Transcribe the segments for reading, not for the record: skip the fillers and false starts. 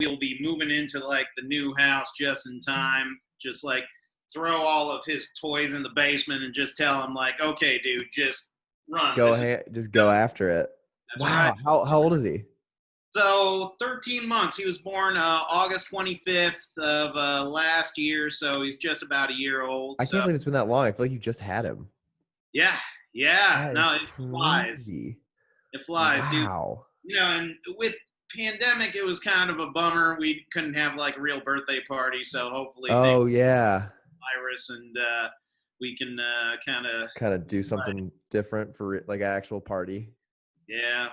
we'll be moving into like the new house just in time. Just like throw all of his toys in the basement and just tell him like, okay, dude, just run. Just go after it. That's Wow. right. How old is he? So 13 months. He was born August 25th of last year, so he's just about a year old. I So can't believe it's been that long. I feel like you just had him. yeah, yeah. That is No, it flies. crazy. It flies, dude. Wow. You know, and with pandemic, it was kind of a bummer. We couldn't have like a real birthday party, so hopefully they Oh yeah. virus and we can Kind of do something different for like an actual party. yeah.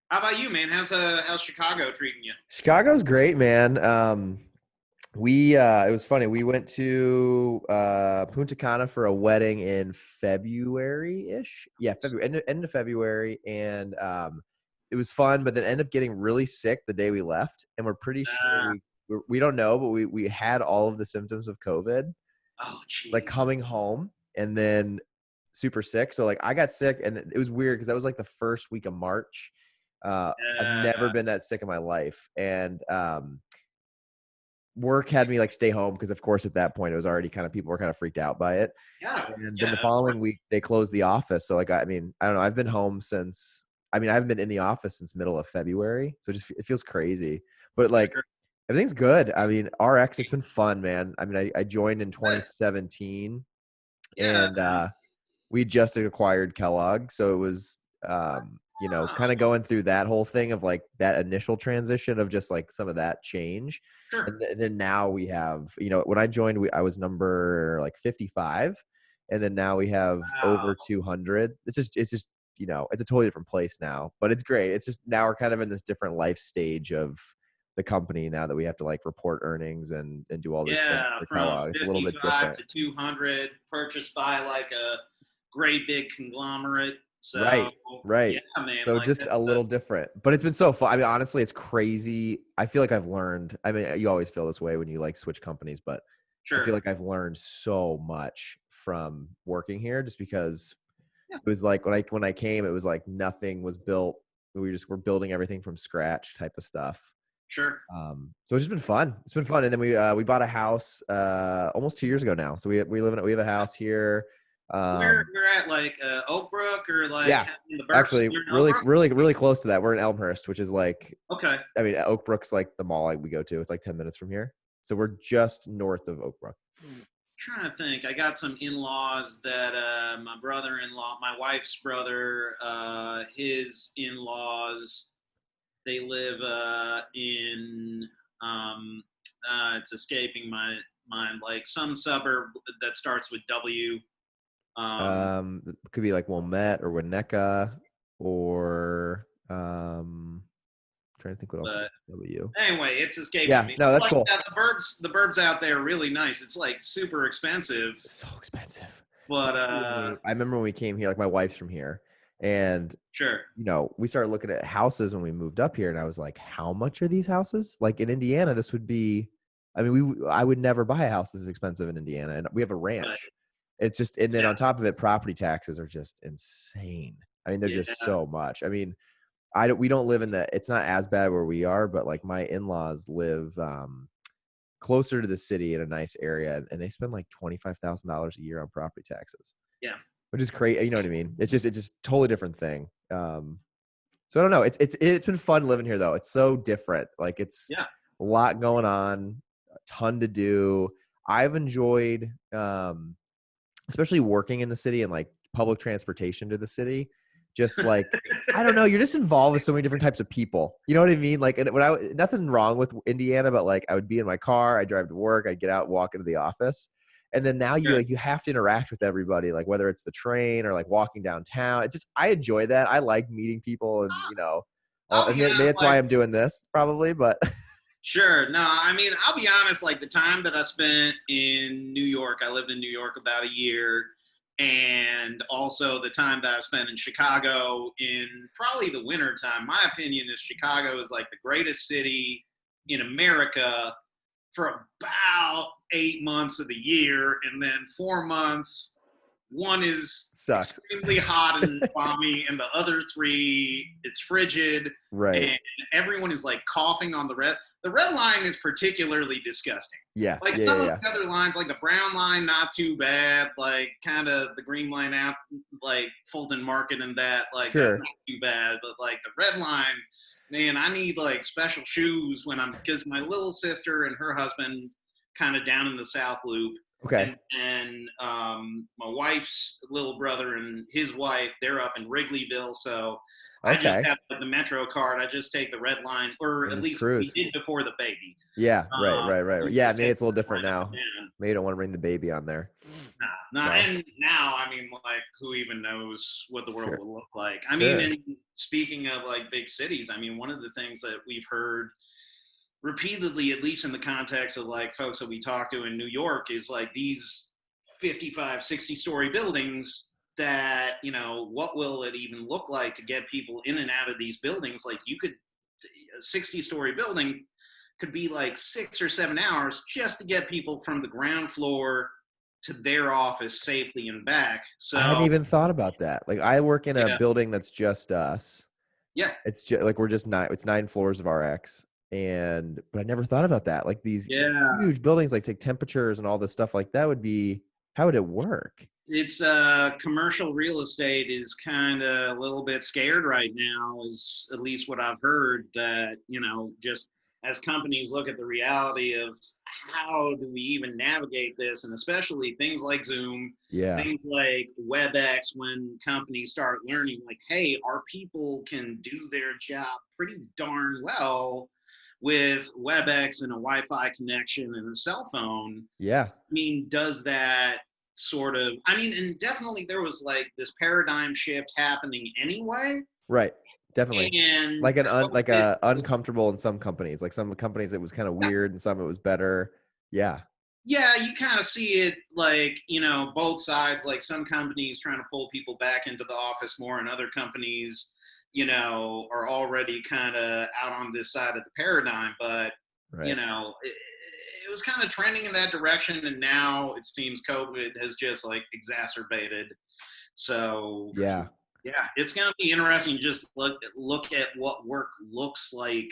How about you, man? How's Chicago treating you? Chicago's great, man. It was funny. We went to Punta Cana for a wedding in February-ish. Yeah, February, end of February, and it was fun. But then ended up getting really sick the day we left, and we're pretty sure we don't know, but we had all of the symptoms of COVID, Oh, geez. like coming home, and then super sick. So like I got sick, and it was weird because that was like the first week of March. I've never been that sick in my life, and work had me like stay home because of course at that point it was already kind of people were kind of freaked out by it. Yeah. And then the following week they closed the office. So like I don't know, I've been home since I haven't been in the office since middle of February. So it feels crazy. But like everything's good. RX, it's been fun, man. I joined in 2017 and we just acquired Kellogg. So it was kind of going through that whole thing of like that initial transition of just like some of that change. Sure. And then now we have, when I joined, I was number like 55, and then now we have over 200. It's just, it's a totally different place now, but it's great. It's just now we're kind of in this different life stage of the company now that we have to like report earnings and do all these things for Kellogg. It's a little bit different. To 200 purchased by like a great big conglomerate. So, right. Yeah, man, So like just a little different, but it's been so fun. Honestly, it's crazy. I feel like I've learned. You always feel this way when you like switch companies, but sure. I feel like I've learned so much from working here, just because it was like when I came, it was like nothing was built. We were building everything from scratch type of stuff. Sure. So it's just been fun. It's been fun, and then we bought a house almost 2 years ago now. So we have a house here. We're at like Oak Brook or like in the Berks? Actually really close to that. We're in Elmhurst, which is like okay. Oak Brook's like the mall we go to. It's like 10 minutes from here, so we're just north of Oak Brook. I'm trying to think. I got some in-laws that my brother-in-law, my wife's brother, his in-laws, they live in it's escaping my mind, like some suburb that starts with W. It could be like Wilmette or Winnetka or trying to think what else. W. Anyway, it's escaping me. No, that's like, cool. The burbs out there are really nice. It's like super expensive. So expensive. But I remember when we came here, like my wife's from here, and sure, we started looking at houses when we moved up here, and I was like, how much are these houses? Like in Indiana, this would be. I would never buy a house this expensive in Indiana, and we have a ranch. Right. It's just, and then on top of it, property taxes are just insane. They're just so much. We don't live in it's not as bad where we are, but like my in-laws live closer to the city in a nice area, and they spend like $25,000 a year on property taxes. Yeah. Which is crazy. You know what I mean? It's just totally different thing. So I don't know. It's been fun living here though. It's so different. Like it's a lot going on, a ton to do. I've enjoyed, especially working in the city and like public transportation to the city. Just like, I don't know, you're just involved with so many different types of people. You know what I mean? Like, nothing wrong with Indiana, but like I would be in my car, I drive to work, I get out, walk into the office. And then now you have to interact with everybody, like whether it's the train or like walking downtown. I enjoy that. I like meeting people, and maybe that's why I'm doing this probably, but. Sure. No, I'll be honest, like the time that I spent in New York, I lived in New York about a year, and also the time that I spent in Chicago in probably the winter time. My opinion is Chicago is like the greatest city in America for about 8 months of the year, and then 4 months one is Sucks. extremely hot and balmy, and the other three, it's frigid. Right. And everyone is like coughing on the red. The red line is particularly disgusting. Yeah. Like Yeah. some Yeah. of Yeah. the other lines, like the brown line, not too bad. Like kind of the green line out, like Fulton Market and that, like Sure. that's not too bad. But like the red line, man, I need like special shoes when because my little sister and her husband kind of down in the South Loop. Okay. And my wife's little brother and his wife, they're up in Wrigleyville. So I just Okay. have like, the Metro card. I just take the red line, or And at just least we cruise. did before the baby. Yeah. Right. We Yeah. just Maybe take it's a little the red different line up now. and down. Maybe you don't want to bring the baby on there. Nah, No. and now, I mean, like, who even knows what the world Sure. will look like? I Sure. mean, and speaking of like big cities, I mean, one of the things that we've heard repeatedly, at least in the context of like folks that we talk to in New York, is like these 55, 60-story buildings that, you know, what will it even look like to get people in and out of these buildings? Like you could, a 60-story building could be like 6 or 7 hours just to get people from the ground floor to their office safely and back. So I hadn't even thought about that. Like I work in a yeah, building that's just us. yeah, It's just like we're just it's 9 floors of RX. But I never thought about that. Like these yeah. huge buildings, like take temperatures and all this stuff like that would be, how would it work? It's commercial real estate is kind of a little bit scared right now, is at least what I've heard, that, you know, just as companies look at the reality of how do we even navigate this, and especially things like Zoom, Yeah. things like WebEx, when companies start learning like, hey, our people can do their job pretty darn well with WebEx and a Wi-Fi connection and a cell phone. Yeah. I mean, does that sort of, I mean, and definitely there was like this paradigm shift happening anyway. Right. Definitely. And Like like COVID, a uncomfortable in some companies. Like some companies it was kind of weird and some it was better. Yeah. yeah, you kind of see it like, you know, both sides, like some companies trying to pull people back into the office more, and other companies, you know, are already kind of out on this side of the paradigm. But, you Right. know, it was kind of trending in that direction. And now it seems COVID has just like exacerbated. So Yeah. yeah, it's going to be interesting. Just look at what work looks like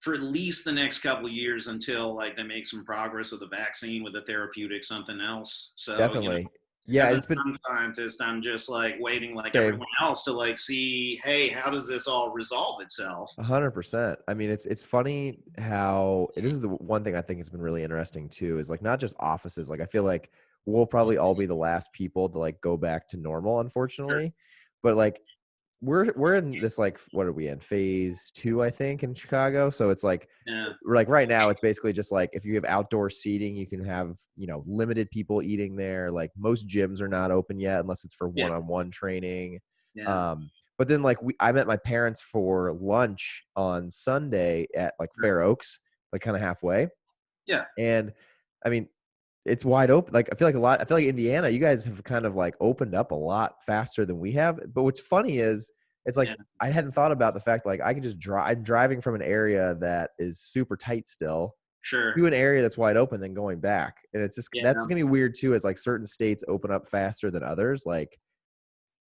for at least the next couple of years, until like they make some progress with a vaccine, with a therapeutic, something else. So, you know, Definitely. Yeah, as a it's been non-scientist, I'm just like waiting, like same. everyone else, to like see, hey, how does this all resolve itself? 100%. I mean, it's funny how this is the one thing I think has been really interesting too, is like not just offices. Like I feel like we'll probably all be the last people to like go back to normal, Sure. unfortunately. But like we're in this, like, what are we in, phase 2, I think, in Chicago. So it's like Yeah. like right now it's basically just like if you have outdoor seating, you can have, you know, limited people eating there. Like most gyms are not open yet unless it's for Yeah. one-on-one training. Yeah. But then like I met my parents for lunch on Sunday at like Fair Oaks, like kind of halfway. Yeah. And I mean, it's wide open. Like I feel like Indiana, you guys have kind of like opened up a lot faster than we have. But what's funny is it's like Yeah. I hadn't thought about the fact like I could just drive. I'm driving from an area that is super tight still Sure. to an area that's wide open, then going back. And it's just Yeah. that's gonna be weird too, as like certain states open up faster than others. Like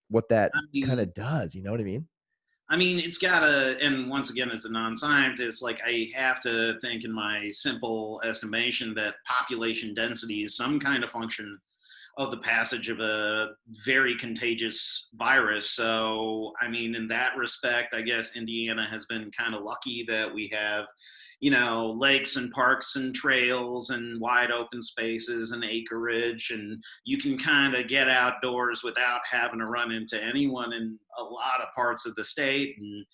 what that I kind mean, of does, you know what I mean? it's gotta, and once again, as a non-scientist, like I have to think in my simple estimation that population density is some kind of function of the passage of a very contagious virus. So, I mean, in that respect, I guess Indiana has been kind of lucky that we have, you know, lakes and parks and trails and wide open spaces and acreage, and you can kind of get outdoors without having to run into anyone in a lot of parts of the state. And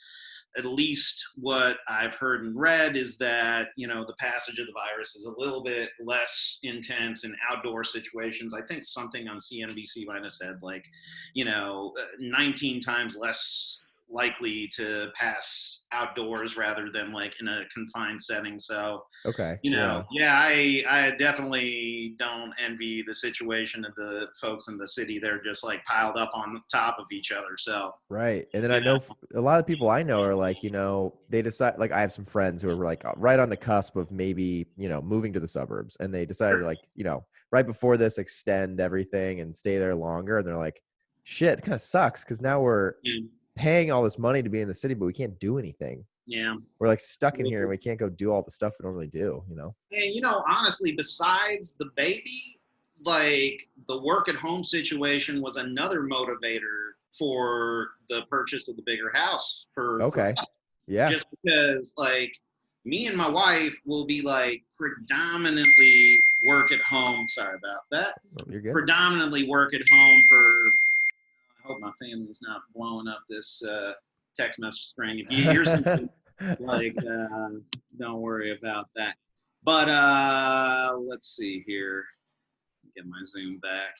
at least what I've heard and read is that, you know, the passage of the virus is a little bit less intense in outdoor situations. I think something on CNBC might have said like, you know, 19 times less likely to pass outdoors rather than like in a confined setting. So, Okay. you know, Yeah. yeah, I definitely don't envy the situation of the folks in the city. They're just like piled up on top of each other. So, Right. And then you I know know, a lot of people I know are like, you know, they decide, like I have some friends who are like right on the cusp of maybe, you know, moving to the suburbs, and they decided sure. like, you know, right before this extend everything and stay there longer. And they're like, shit, it kind of sucks because now we're paying all this money to be in the city, but we can't do anything. Yeah. We're like stuck in here and we can't go do all the stuff we normally do, you know? And, you know, honestly, besides the baby, like the work at home situation was another motivator for the purchase of the bigger house for us. Yeah. Just because like me and my wife will be like predominantly work at home. Sorry about that. Oh, you're good. Predominantly work at home I hope my family's not blowing up this text message string. If you hear something like, don't worry about that. But let's see here. Get my Zoom back.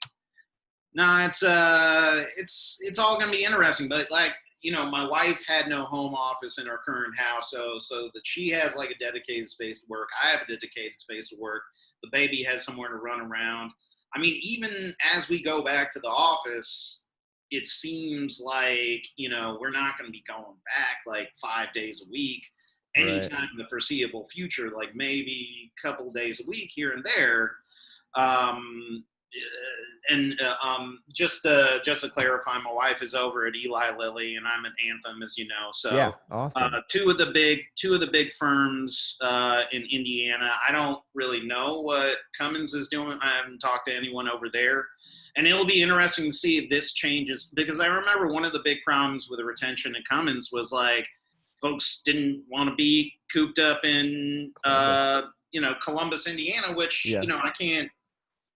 No, it's all gonna be interesting. But like, you know, my wife had no home office in our current house, so that she has like a dedicated space to work. I have a dedicated space to work. The baby has somewhere to run around. I mean, even as we go back to the office, it seems like, you know, we're not going to be going back like 5 days a week anytime in the foreseeable future, like maybe a couple of days a week here and there. Just to clarify, my wife is over at Eli Lilly, and I'm at Anthem, as you know. So yeah, awesome. Two of the big firms in Indiana. I don't really know what Cummins is doing. I haven't talked to anyone over there, and it'll be interesting to see if this changes. Because I remember one of the big problems with the retention at Cummins was like folks didn't want to be cooped up in Columbus, Indiana, which you know I can't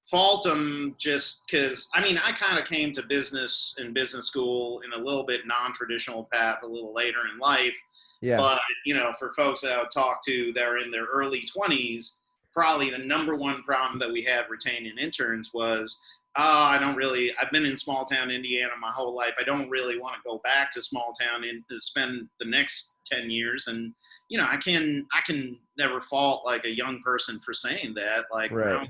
fault them just because, I mean, I kind of came to business in business school in a little bit non-traditional path a little later in life. Yeah. But, you know, for folks that I would talk to that are in their early 20s, probably the number one problem that we had retaining interns was, I've been in small town Indiana my whole life. I don't really want to go back to small town and to spend the next 10 years. And, you know, I can never fault like a young person for saying that. Like, when I was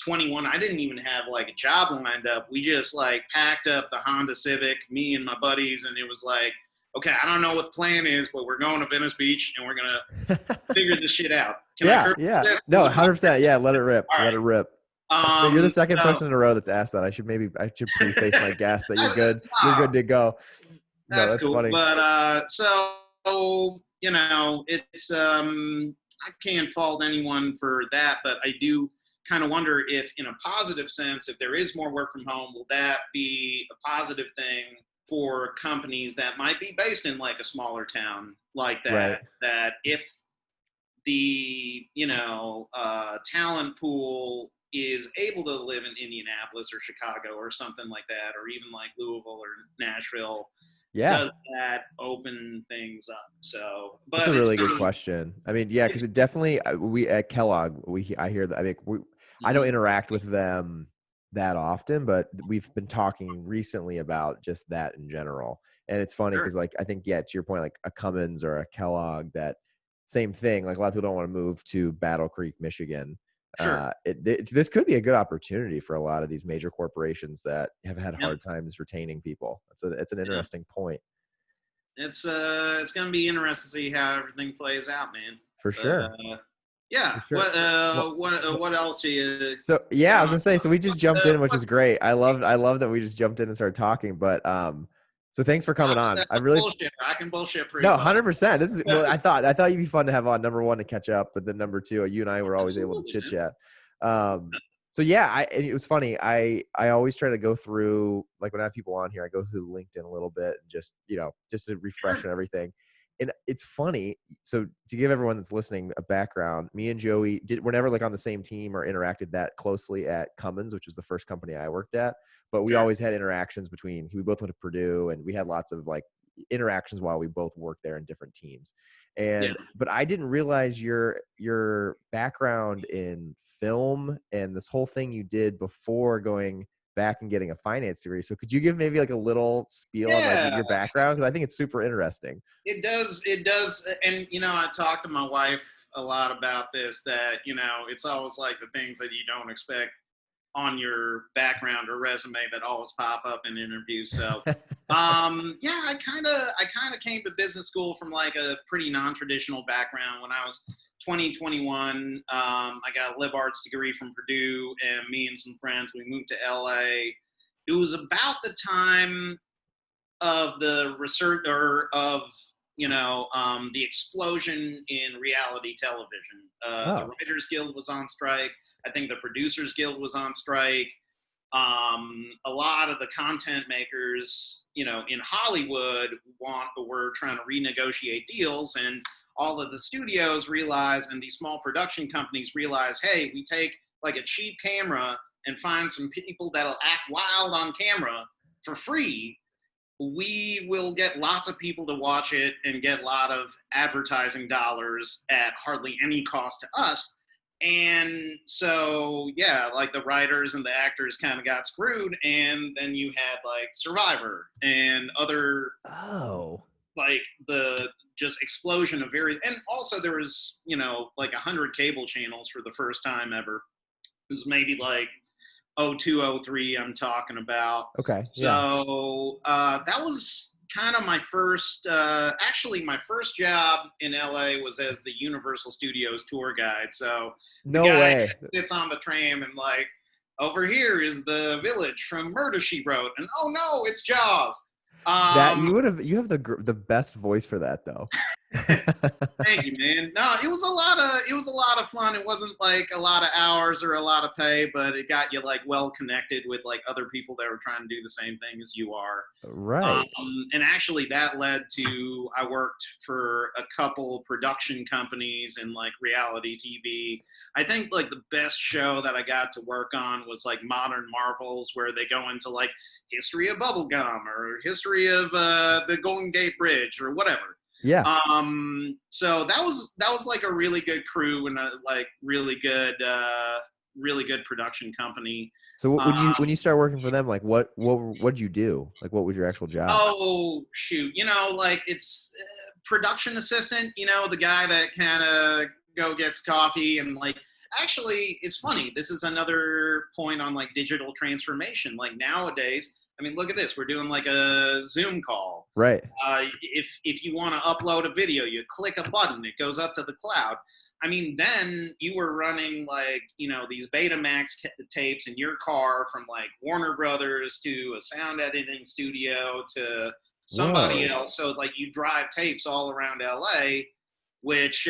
21, I didn't even have like a job lined up. We just like packed up the Honda Civic, me and my buddies, and it was like, okay, I don't know what the plan is, but we're going to Venice Beach and we're gonna figure this shit out. Can I curse that? No, 100%. Yeah, let it rip. All right. Let it rip. You're the second person in a row that's asked that. I should preface my guess that you're good. You're good to go. No, that's cool. Funny. But so you know, it's I can't fault anyone for that, but I do kind of wonder if, in a positive sense, if there is more work from home, will that be a positive thing for companies that might be based in like a smaller town like that? Right. That if the talent pool is able to live in Indianapolis or Chicago or something like that, or even like Louisville or Nashville, does that open things up? So, but that's a really good question. I mean, yeah, because it definitely, we at Kellogg, I hear that. I mean, I don't interact with them that often, but we've been talking recently about just that in general. And it's funny because, like, I think, to your point, like a Cummins or a Kellogg, that same thing. Like, a lot of people don't want to move to Battle Creek, Michigan. This could be a good opportunity for a lot of these major corporations that have had hard times retaining people. It's an interesting point. It's going to be interesting to see how everything plays out, man. For sure. Yeah. For sure. What else do you? So I was gonna say. So we just jumped in, which was great. I love that we just jumped in and started talking. But so thanks for coming on. I can bullshit pretty. No, 100%. This is. Well, I thought you'd be fun to have on. Number one, to catch up, but then number two, you and I were always able to chit chat. So it was funny. I always try to go through, like, when I have people on here, I go through LinkedIn a little bit, and just to refresh and everything. And it's funny. So to give everyone that's listening a background, me and Joey were never like on the same team or interacted that closely at Cummins, which was the first company I worked at. But we always had interactions we both went to Purdue, and we had lots of like interactions while we both worked there in different teams. But I didn't realize your background in film and this whole thing you did before going back and getting a finance degree. So could you give maybe like a little spiel on like your background? Because I think it's super interesting. It does. And, I talked to my wife a lot about this, that, it's always like the things that you don't expect on your background or resume that always pop up in interviews. So, I kind of came to business school from like a pretty non-traditional background. When I was 2021, I got a lib arts degree from Purdue, and me and some friends, we moved to LA. It was about the time of the research or of the explosion in reality television. The Writers Guild was on strike. I think the Producers Guild was on strike. A lot of the content makers, in Hollywood were trying to renegotiate deals, and all of the studios realized, and these small production companies realized, hey, we take like a cheap camera and find some people that'll act wild on camera for free. We will get lots of people to watch it and get a lot of advertising dollars at hardly any cost to us. And so, yeah, like the writers and the actors kind of got screwed. And then you had like Survivor and other, like the just explosion of and also there was, like 100 cable channels for the first time ever. It was maybe like 0203 I'm talking about. Okay. So that was kind of my first, actually my first job in LA was as the Universal Studios tour guide. So no way. Sits on the tram and like, over here is the village from Murder, She Wrote, and oh no, it's Jaws. That you have the best voice for that though. Thank you, man. No, it was a lot of fun. It wasn't like a lot of hours or a lot of pay, but it got you like well connected with like other people that were trying to do the same thing as you are. Right. And actually that led to, I worked for a couple production companies in like reality TV. I think like the best show that I got to work on was like Modern Marvels, where they go into like history of bubblegum or history of the Golden Gate Bridge or whatever. Yeah. So that was like a really good crew and a like really good production company. So when you start working for them, like what did you do? Like what was your actual job? Oh shoot, like it's production assistant. The guy that kind of gets coffee and like. Actually, it's funny. This is another point on like digital transformation. Like nowadays, I mean, look at this. We're doing like a Zoom call. Right. If you want to upload a video, you click a button, it goes up to the cloud. I mean, then you were running like, these Betamax tapes in your car from like Warner Brothers to a sound editing studio to somebody else. So like you drive tapes all around LA, which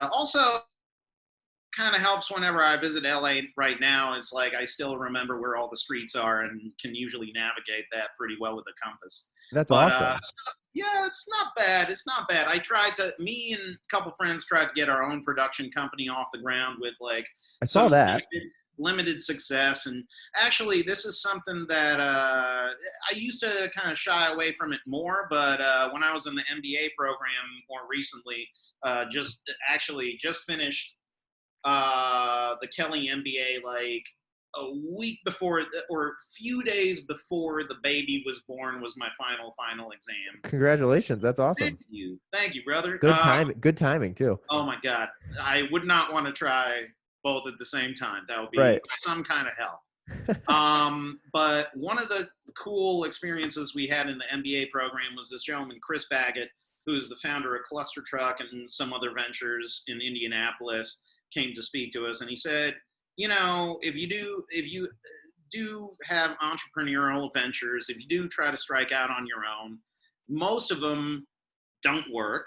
also kind of helps whenever I visit LA right now. Is like I still remember where all the streets are and can usually navigate that pretty well with the compass. That's awesome. Yeah, it's not bad. It's not bad. Me and a couple friends tried to get our own production company off the ground with like I saw that limited success. And actually, this is something that I used to kind of shy away from it more. But when I was in the MBA program more recently, just finished the Kelly MBA like a week before or a few days before the baby was born was my final exam. Congratulations. That's awesome. Thank you, brother. Good timing too. Oh my God. I would not want to try both at the same time. That would be some kind of hell. But one of the cool experiences we had in the MBA program was this gentleman, Chris Baggett, who is the founder of Cluster Truck and some other ventures in Indianapolis, came to speak to us. And he said, if you do have entrepreneurial ventures, if you do try to strike out on your own, most of them don't work,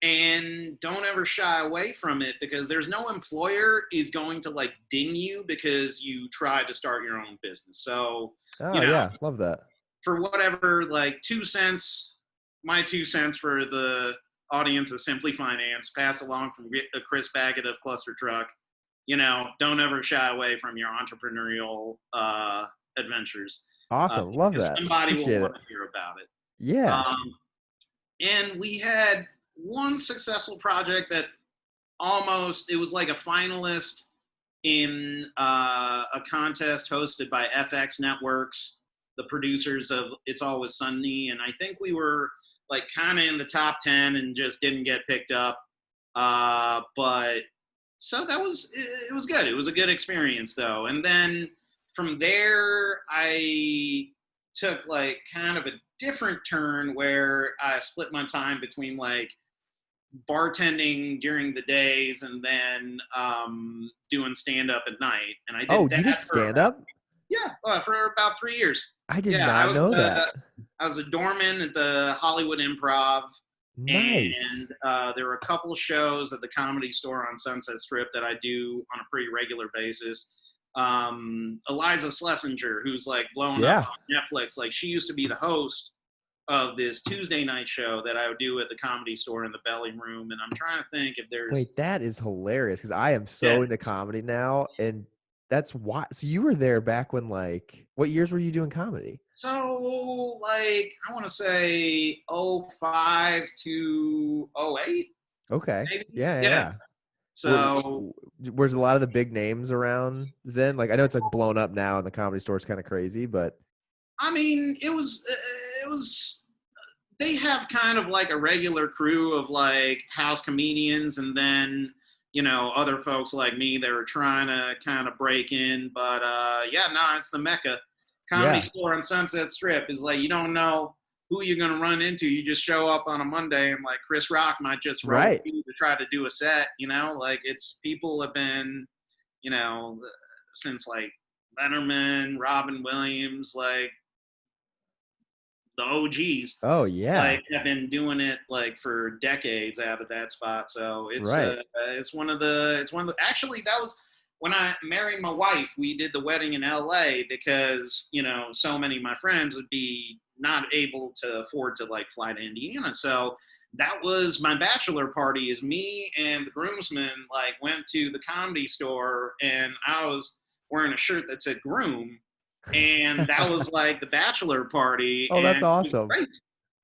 and don't ever shy away from it, because there's no employer is going to like ding you because you try to start your own business. So, yeah, love that. For whatever, like 2 cents, my 2 cents for the audience of SimpliFinance, passed along from Chris Baggett of Cluster Truck. Don't ever shy away from your entrepreneurial adventures. Awesome. Love that. Somebody will want to hear about it. Yeah. And we had one successful project that it was like a finalist in a contest hosted by FX Networks, the producers of It's Always Sunny. And I think we were like kind of in the top 10 and just didn't get picked up. But so it was good. It was a good experience though. And then from there, I took like kind of a different turn where I split my time between like bartending during the days and then doing stand up at night. And I Oh, did you did that stand up? for about 3 years. I did Yeah, not know that. I was a doorman at the Hollywood Improv, Nice. and there were a couple shows at the Comedy Store on Sunset Strip that I do on a pretty regular basis. Eliza Schlesinger, who's like blowing up Yeah. on Netflix, like she used to be the host of this Tuesday night show that I would do at the Comedy Store in the Belly Room, and I'm trying to think if there's Wait, that is hilarious because I am yeah. so into comedy now, and that's why. So you were there back when, like, what years were you doing comedy? So like I want to say '05 to '08, Okay. maybe. Yeah, yeah, Yeah. yeah. So Was a lot of the big names around then? Like, I know it's like blown up now, and the comedy store is kind of crazy, but I mean, it was they have kind of like a regular crew of like house comedians, and then other folks like me that were trying to kind of break in. But yeah, no, it's the Mecca. Comedy yeah, Store on Sunset Strip is like you don't know who you're gonna run into. You just show up on a Monday, and like Chris Rock might just roll right. through to try to do a set. Like it's people have been you know since like Letterman, Robin Williams, like the OGs, Oh yeah, like have been doing it like for decades out of that spot. So right. it's one of the actually that was when I married my wife, we did the wedding in LA because, so many of my friends would be not able to afford to like fly to Indiana. So that was my bachelor party is me and the groomsmen like went to the Comedy Store and I was wearing a shirt that said groom and that was like the bachelor party, Oh, that's and it was awesome. great.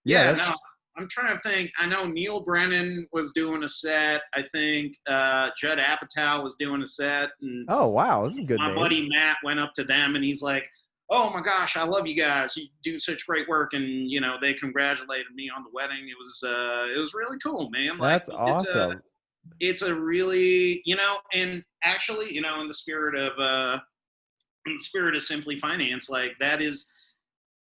Yeah, Yeah, that's no, I'm trying to think. I know Neil Brennan was doing a set. I think Judd Apatow was doing a set, and oh wow, those are some good my names. buddy Matt went up to them, and he's like, "Oh my gosh, I love you guys. You do such great work." And they congratulated me on the wedding. It was really cool, man. Like That's awesome. it's a really and actually in the spirit of Simply Finance, like that is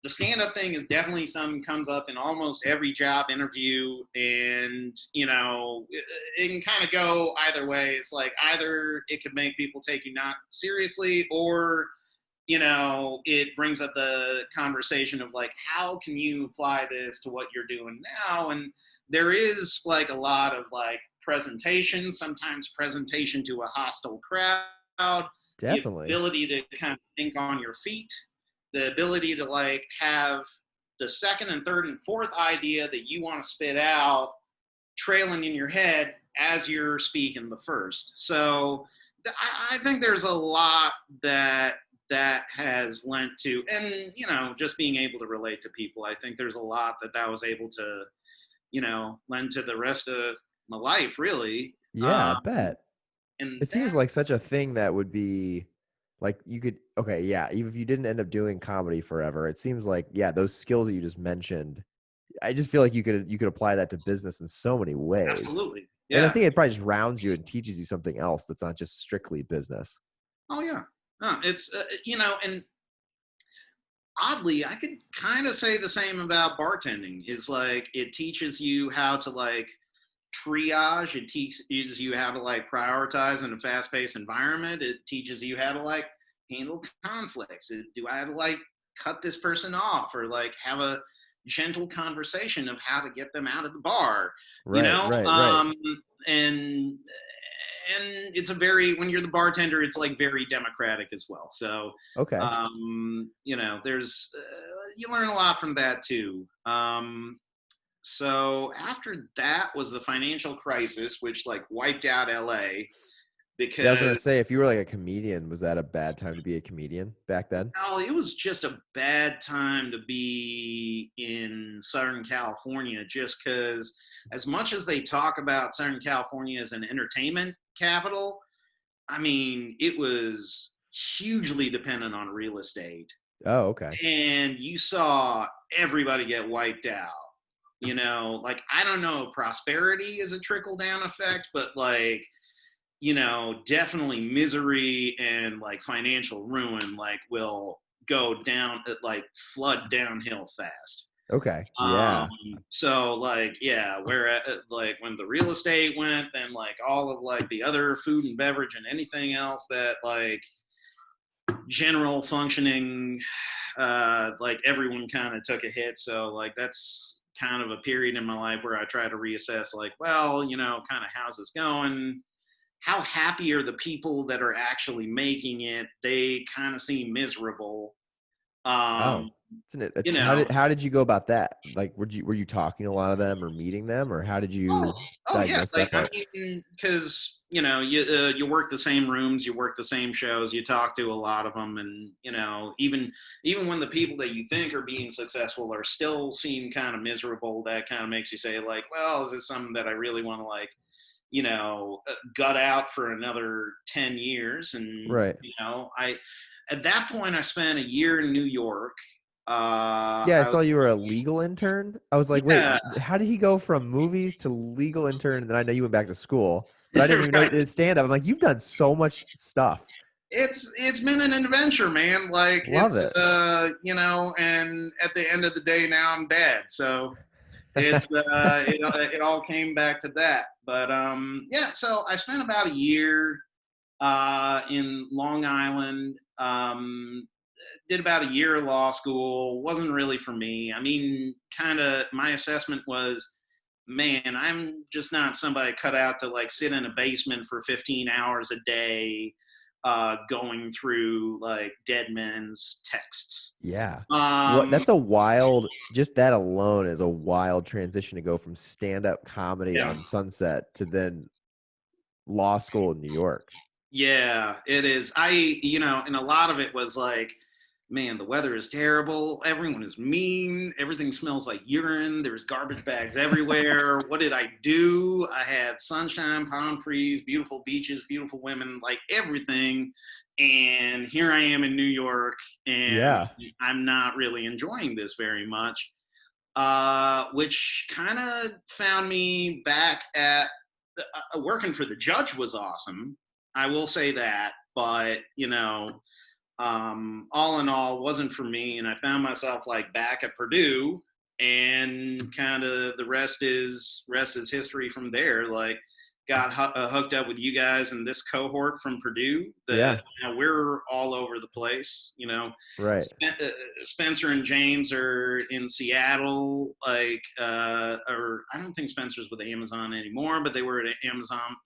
the stand-up thing is definitely something comes up in almost every job interview, and it can kind of go either way. It's like either it could make people take you not seriously, or it brings up the conversation of like, how can you apply this to what you're doing now? And there is like a lot of like presentation, sometimes presentation to a hostile crowd, the Definitely. ability to kind of think on your feet, the ability to like have the second and third and fourth idea that you want to spit out trailing in your head as you're speaking the first. So I think there's a lot that has lent to, and just being able to relate to people. I think there's a lot that was able to lend to the rest of my life, really. Yeah, I bet. And It then seems like such a thing that would be like you could okay, yeah, even if you didn't end up doing comedy forever, it seems like yeah, those skills that you just mentioned, I just feel like you could apply that to business in so many ways. absolutely, And I yeah. think it probably just rounds you and teaches you something else that's not just strictly business. Oh yeah. It's and oddly, I could kind of say the same about bartending. Is like it teaches you how to like triage. It teaches you how to like prioritize in a fast-paced environment. It teaches you how to like handle conflicts. Do I have to like cut this person off or like have a gentle conversation of how to get them out of the bar? You Right, know, right, right. and it's a very when you're the bartender, it's like very democratic as well. So Okay. there's you learn a lot from that too. So after that was the financial crisis, which like wiped out LA Yeah, I was gonna because say if you were like a comedian, was that a bad time to be a comedian back then? it was just a bad time to be in Southern California just because as much as they talk about Southern California as an entertainment capital, I mean, it was hugely dependent on real estate. Oh, okay. And you saw everybody get wiped out. Like I don't know, prosperity is a trickle down effect, but like, definitely misery and like financial ruin like will go down like flood downhill fast. Okay. Yeah. So like, yeah, where like when the real estate went, then like all of like the other food and beverage and anything else that like general functioning, like everyone kind of took a hit. So like that's kind of a period in my life where I try to reassess like, well, kind of how's this going? How happy are the people that are actually making it? They kind of seem miserable. Oh, Um, you know, how did you go about that? Like, were you talking to a lot of them or meeting them, or how did oh, you oh yeah, diagnose like that I part? mean, because you work the same rooms, you work the same shows, you talk to a lot of them, and even when the people that you think are being successful are still seem kind of miserable, that kind of makes you say like, well, is this something that I really want to like gut out for another 10 years? And Right. I at that point I spent a year in New York. Yeah, I I was, saw you were a legal intern. I was like, wait, yeah. how did he go from movies to legal intern? And then I know you went back to school, but I didn't even know you Right. did stand up. I'm like, you've done so much stuff. It's been an adventure, man. Like Love it. and at the end of the day now I'm dead. So it's it all came back to that. But yeah, so I spent about a year in Long Island. Did about a year of law school. Wasn't really for me. I mean, kind of my assessment was, man, I'm just not somebody cut out to like sit in a basement for 15 hours a day, going through like dead men's texts. Yeah. What Um, that's a wild, just that alone is a wild transition to go from stand-up comedy yeah, on Sunset to then law school in New York. yeah, it is. And a lot of it was like, man, the weather is terrible. Everyone is mean. Everything smells like urine. There's garbage bags everywhere. What did I do? I had sunshine, palm trees, beautiful beaches, beautiful women, like everything. And here I am in New York, and Yeah. I'm not really enjoying this very much, which kind of found me back at working for the judge was awesome. I will say that, but all in all, wasn't for me, and I found myself like back at Purdue, and kind of the rest is history from there. Like, got hooked up with you guys and this cohort from Purdue. That Yeah. we're all over the place. Right. Spencer and James are in Seattle, like, or I don't think Spencer's with Amazon anymore, but they were at Amazon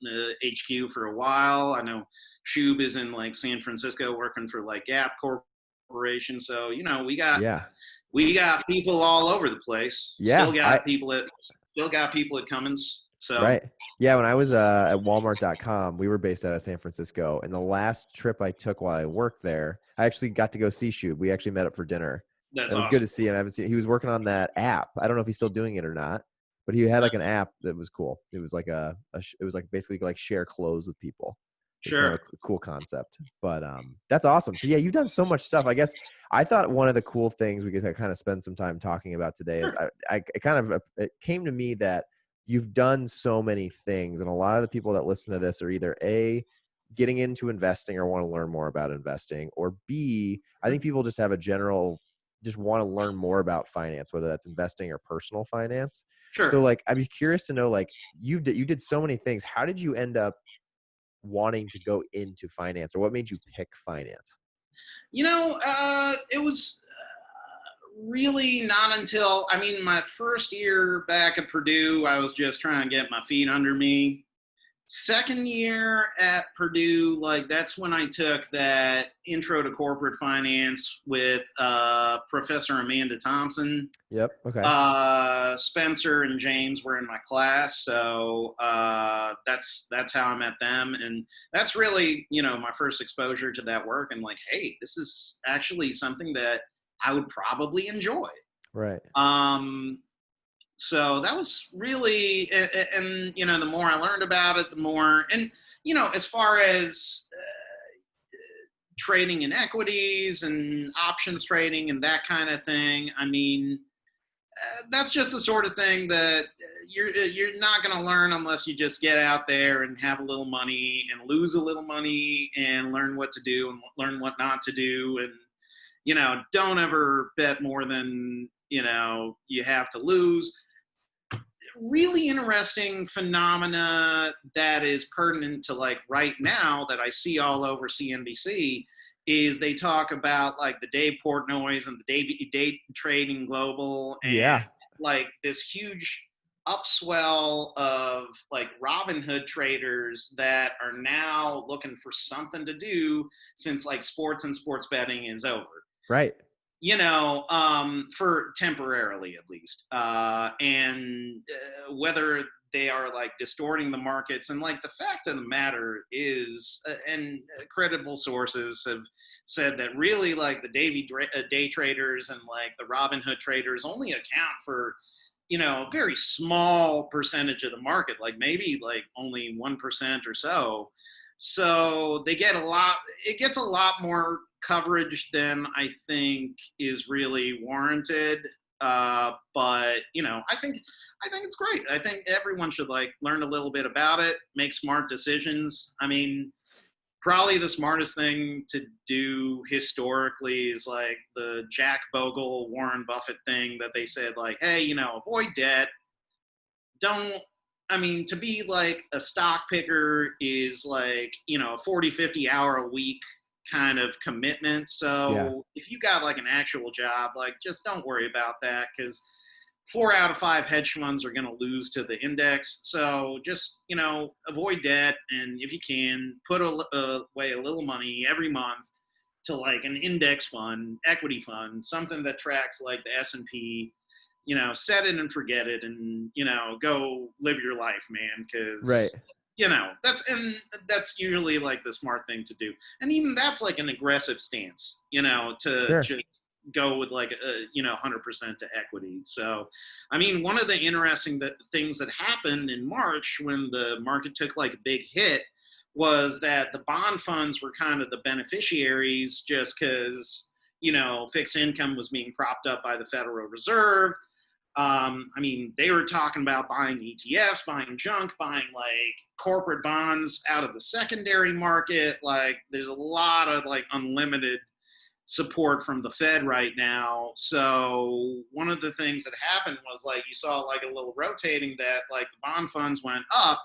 HQ for a while. I know Shub is in like San Francisco working for like Gap Corporation. So Yeah. we got people all over the place. Yeah. I Still got people at Cummins. So Right. Yeah, when I was at Walmart.com, we were based out of San Francisco. And the last trip I took while I worked there, I actually got to go see Shub. We actually met up for dinner. that's It was good awesome. to see him. I haven't seen. He was working on that app. I don't know if he's still doing it or not, but he had like an app that was cool. It was like it was like basically like share clothes with people. It was kind Sure. of a cool concept. But that's awesome. So yeah, you've done so much stuff. I guess I thought one of the cool things we could kind of spend some time talking about today is Sure. it came to me that you've done so many things, and a lot of the people that listen to this are either A, getting into investing or want to learn more about investing, or B, I think people just have a general just want to learn more about finance, whether that's investing or personal finance. So Sure. like I'd be curious to know, like, you did so many things. How did you end up wanting to go into finance, or what made you pick finance? It was really not until, I mean, my first year back at Purdue, I was just trying to get my feet under me. Second year at Purdue, like that's when I took that intro to corporate finance with Professor Amanda Thompson. Yep. Okay. Spencer and James were in my class, so that's how I met them, and that's really my first exposure to that work. And like, hey, this is actually something that I would probably enjoy. Right. Um, so that was really, and the more I learned about it, the more, and as far as trading in equities and options trading and that kind of thing, I mean, that's just the sort of thing that you're not going to learn unless you just get out there and have a little money and lose a little money and learn what to do and learn what not to do. And don't ever bet more than, you have to lose. Really interesting phenomena that is pertinent to like right now that I see all over CNBC is they talk about like the Dave Portnoy's and the day trading global and like this huge upswell of like Robinhood traders that are now looking for something to do since like sports and sports betting is over. Right. For temporarily at least. Whether they are like distorting the markets, and like the fact of the matter is, and credible sources have said that really like the day traders and like the Robinhood traders only account for, a very small percentage of the market, like maybe like only 1% or so. So it gets a lot more coverage than I think is really warranted. But I think it's great. I think everyone should like learn a little bit about it, make smart decisions. I mean, probably the smartest thing to do historically is like the Jack Bogle, Warren Buffett thing that they said like, hey, avoid debt. To be like a stock picker is like, a 40, 50 hour a week kind of commitment. So if you got like an actual job, like just don't worry about that because 4 out of 5 hedge funds are going to lose to the index. So just, avoid debt. And if you can, put away a little money every month to like an index fund, equity fund, something that tracks like the S&P, set it and forget it and, go live your life, man. Because, that's usually like the smart thing to do. And even that's like an aggressive stance, to just go with like 100% to equity. So I mean, one of the interesting things that happened in March when the market took like a big hit was that the bond funds were kind of the beneficiaries just because fixed income was being propped up by the Federal Reserve. They were talking about buying ETFs, buying junk, buying like corporate bonds out of the secondary market. Like there's a lot of like unlimited support from the Fed right now. So one of the things that happened was like you saw like a little rotating that like the bond funds went up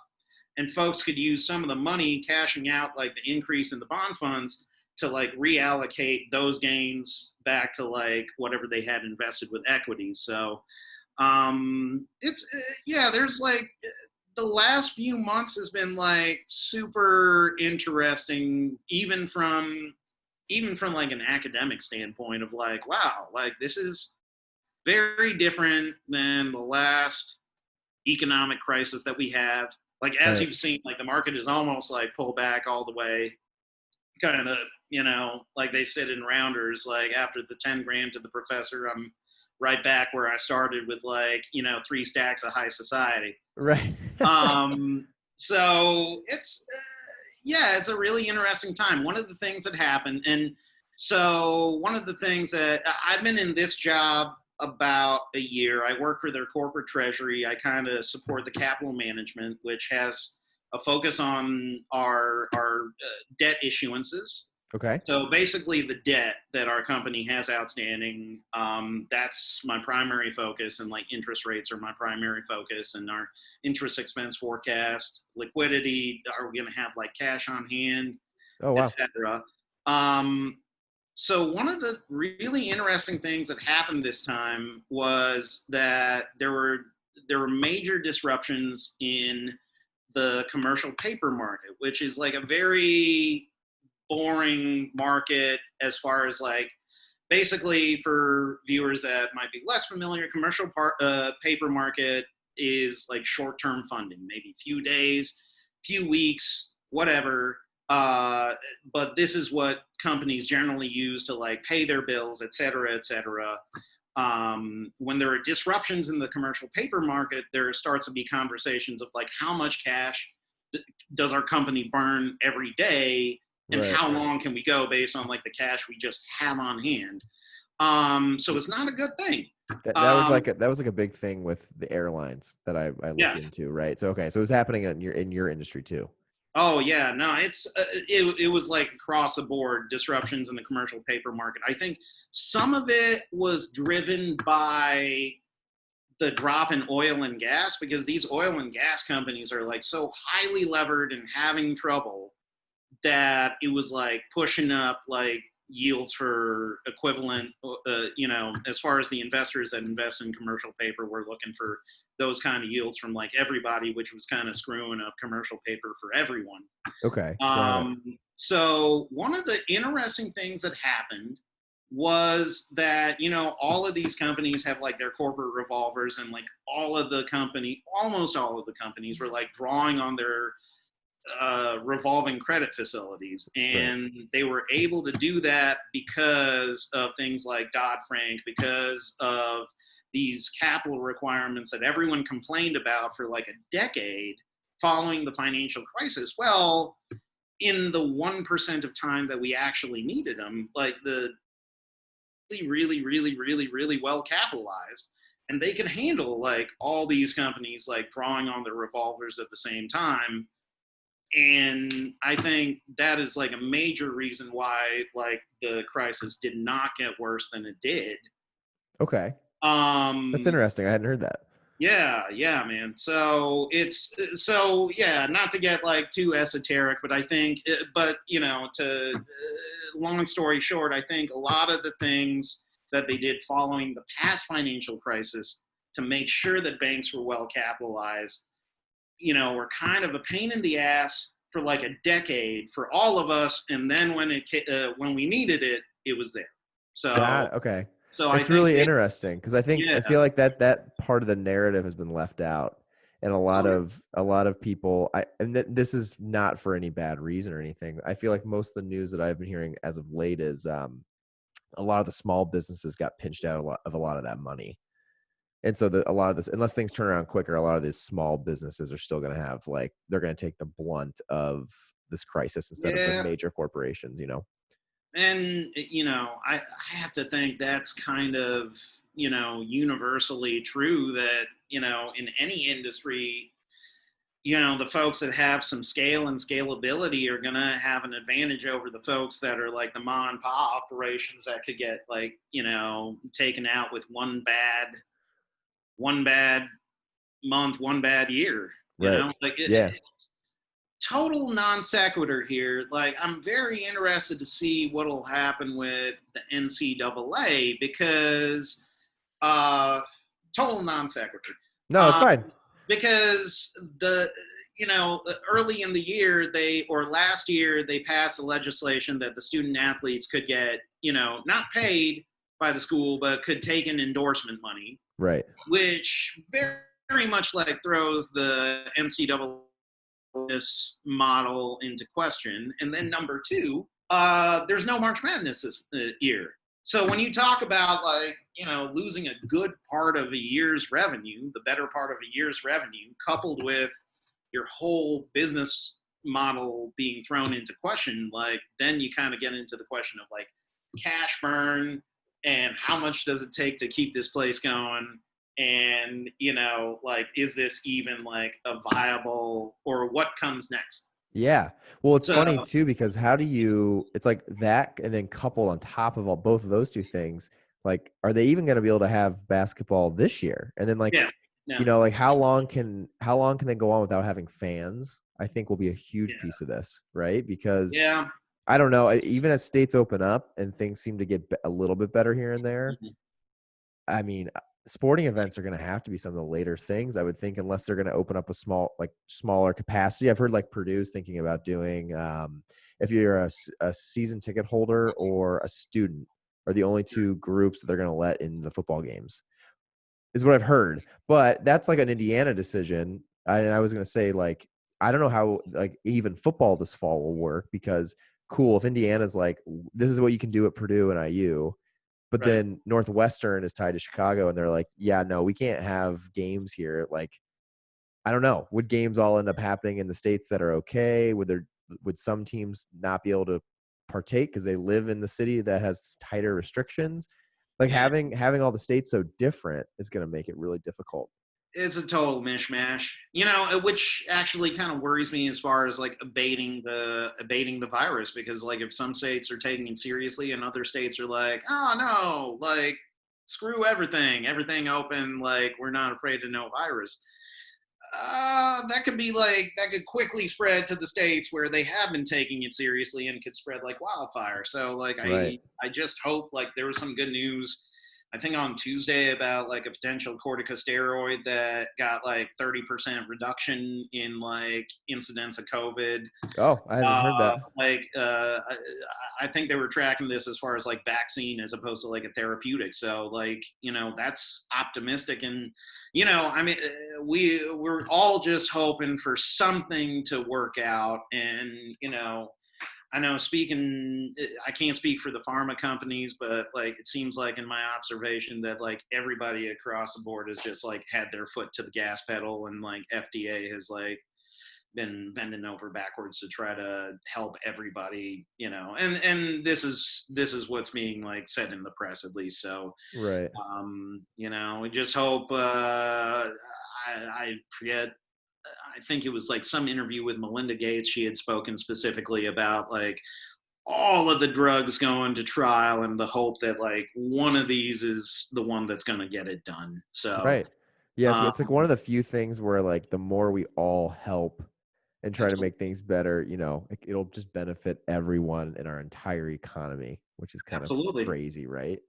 and folks could use some of the money cashing out like the increase in the bond funds to like reallocate those gains back to like whatever they had invested with equities. So there's like the last few months has been like super interesting, even from like an academic standpoint of like, wow, like this is very different than the last economic crisis that we have. Like, as you've seen, like the market is almost like pulled back all the way, kind of, like they said in Rounders, like after the 10 grand to the professor, I'm right back where I started with like, 3 stacks of high society. Right. So it's a really interesting time. One of the things that happened, and so one of the things that I've been in this job about a year. I work for their corporate treasury. I kind of support the capital management, which has a focus on our debt issuances. Okay. So basically the debt that our company has outstanding, that's my primary focus, and like interest rates are my primary focus, and our interest expense forecast, liquidity, are we going to have like cash on hand, etc. So one of the really interesting things that happened this time was that there were major disruptions in the commercial paper market, which is like a very boring market as far as like, basically for viewers that might be less familiar, commercial paper market is like short-term funding, maybe few days, few weeks, whatever. But this is what companies generally use to like pay their bills, et cetera, et cetera. When there are disruptions in the commercial paper market, there starts to be conversations of like, how much cash does our company burn every day, and how long can we go based on like the cash we just have on hand? So it's not a good thing. That was like a big thing with the airlines that I looked into, right? So okay, so it was happening in your industry too. Oh yeah, no, it was like across the board disruptions in the commercial paper market. I think some of it was driven by the drop in oil and gas, because these oil and gas companies are like so highly levered and having trouble that it was like pushing up like yields for equivalent, as far as the investors that invest in commercial paper were looking for those kind of yields from like everybody, which was kind of screwing up commercial paper for everyone. Okay, got it. So one of the interesting things that happened was that, all of these companies have like their corporate revolvers, and like almost all of the companies were like drawing on their revolving credit facilities. Right. And they were able to do that because of things like Dodd-Frank, because of these capital requirements that everyone complained about for like a decade following the financial crisis. Well, in the 1% of time that we actually needed them, like the really, really, really, really well capitalized. And they can handle like all these companies like drawing on their revolvers at the same time. And I think that is like a major reason why like the crisis did not get worse than it did. Okay. That's Um, interesting. I hadn't heard that. yeah, man. So yeah, not to get like too esoteric, but I think, but to long story short, I think a lot of the things that they did following the past financial crisis to make sure that banks were well capitalized, were kind of a pain in the ass for like a decade for all of us, and then when we needed it, it was there. So, Okay. so I It's think really interesting because I yeah, feel like that part of the narrative has been left out, and oh, a lot of people. This is not for any bad reason or anything. I feel like most of the news that I've been hearing as of late is a lot of the small businesses got pinched out a lot of that money, and so a lot of this, unless things turn around quicker, a lot of these small businesses are still going to have like they're going to take the blunt of this crisis instead of the yeah. major corporations. And I have to think that's kind of universally true, that in any industry, the folks that have some scale and scalability are going to have an advantage over the folks that are like the mom and pop operations that could get like taken out with one bad month, one bad year. Right. Like Yeah. it's total non sequitur here. Like I'm very interested to see what'll happen with the NCAA, because uh, total non sequitur. No, it's Um, fine. because early in the year or last year they passed the legislation that the student athletes could get not paid by the school, but could take in endorsement money, Right. which very much like throws the NCAA model into question. And then number two, there's no March Madness this year. So when you talk about like, losing a good part of a year's revenue, the better part of a year's revenue, coupled with your whole business model being thrown into question, like then you kind of get into the question of like cash burn and how much does it take to keep this place going, and like is this even like a viable, or what comes next. Yeah. Well, it's So funny too because how do you? It's like that, and then coupled on top of all both of those two things. Like, are they even going to be able to have basketball this year? And then, like, yeah, like how long can they go on without having fans? I think will be a huge yeah, piece of this, right? Because yeah, I don't know. Even as states open up and things seem to get a little bit better here and there, mhm, I mean, sporting events are going to have to be some of the later things, I would think, unless they're going to open up a smaller capacity. I've heard like Purdue's thinking about doing, if you're a season ticket holder or a student are the only two groups that they're going to let in the football games, is what I've heard. But that's like an Indiana decision. I was going to say, like, I don't know how like even football this fall will work because cool, if Indiana's like, this is what you can do at Purdue and IU, but right, then Northwestern is tied to Chicago, and they're like, yeah, no, we can't have games here. Like, I don't know. Would games all end up happening in the states that are okay? Would some teams not be able to partake because they live in the city that has tighter restrictions? Like yeah. having all the states so different is going to make it really difficult. it's a total mishmash, you know, which actually kind of worries me as far as like abating the virus, because like if some states are taking it seriously and other states are like, oh no, like screw everything open, like we're not afraid of no virus. That could be like that could quickly spread to the states where they have been taking it seriously and could spread like wildfire. So like Right. I just hope like there was some good news. I think on Tuesday about like a potential corticosteroid that got like 30% reduction in like incidence of COVID. Oh, I hadn't heard that. I think they were tracking this as far as like vaccine as opposed to like a therapeutic. So like, you know, that's optimistic. And, you know, I mean, we're all just hoping for something to work out. And, you know, I know I can't speak for the pharma companies, but like it seems like in my observation that like everybody across the board has just like had their foot to the gas pedal, and like FDA has like been bending over backwards to try to help everybody, you know. And this is what's being like said in the press, at least. So Right. you know, we just hope I forget, I think it was like some interview with Melinda Gates. She had spoken specifically about like all of the drugs going to trial and the hope that like one of these is the one that's going to get it done. So, Right. Yeah, um, it's like one of the few things where like the more we all help and try to absolutely, make things better, you know, it'll just benefit everyone in our entire economy, which is kind of absolutely. crazy, right?